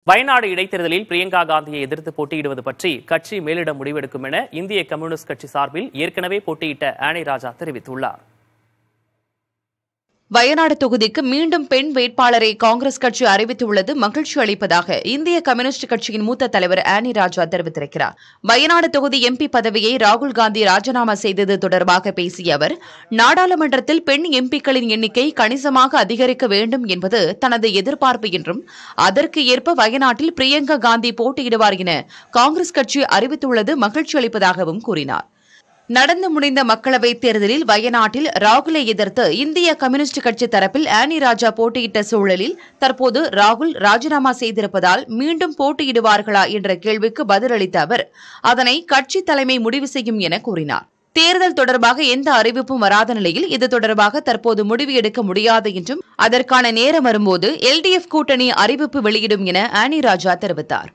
வயநாடு இடைத்தேர்தலில் பிரியங்கா காந்தியை எதிர்த்து போட்டியிடுவது பற்றி கட்சி மேலிடம் முடிவெடுக்கும் என இந்திய கம்யூனிஸ்ட் கட்சி சார்பில் ஏற்கனவே போட்டியிட்ட ஆனி ராஜா தெரிவித்துள்ளார். வயநாடு தொகுதிக்கு மீண்டும் பெண் வேட்பாளரை காங்கிரஸ் கட்சி அறிவித்துள்ளது மகிழ்ச்சி அளிப்பதாக இந்திய கம்யூனிஸ்ட் கட்சியின் மூத்த தலைவர் ஆனி ராஜா தெரிவித்திருக்கிறார். வயநாடு தொகுதி எம்பி பதவியை ராகுல் காந்தி ராஜினாமா செய்தது தொடர்பாக பேசிய அவர், நாடாளுமன்றத்தில் பெண் எம்பிக்களின் எண்ணிக்கை கணிசமாக அதிகரிக்க வேண்டும் என்பது தனது எதிர்பார்ப்பு என்றும், அதற்கு ஏற்ப வயநாட்டில் பிரியங்கா காந்தி போட்டியிடுவார் என காங்கிரஸ் கட்சி அறிவித்துள்ளது மகிழ்ச்சி அளிப்பதாகவும் கூறினார். நடந்து முடிந்த மக்களவைத் தேர்தலில் வயநாட்டில் ராகுலை எதிர்த்து இந்திய கம்யூனிஸ்ட் கட்சி தரப்பில் ஆனி ராஜா போட்டியிட்ட சூழலில் தற்போது ராகுல் ராஜினாமா செய்திருப்பதால் மீண்டும் போட்டியிடுவார்களா என்ற கேள்விக்கு பதிலளித்த அவர், அதனை கட்சி தலைமை முடிவு செய்யும் என கூறினார். தேர்தல் தொடர்பாக எந்த அறிவிப்பும் வராத நிலையில் இது தொடர்பாக தற்போது முடிவு எடுக்க முடியாது என்றும், அதற்கான நேரம் வரும்போது LDF கூட்டணி அறிவிப்பு வெளியிடும் என ஆனி ராஜா தெரிவித்தார்.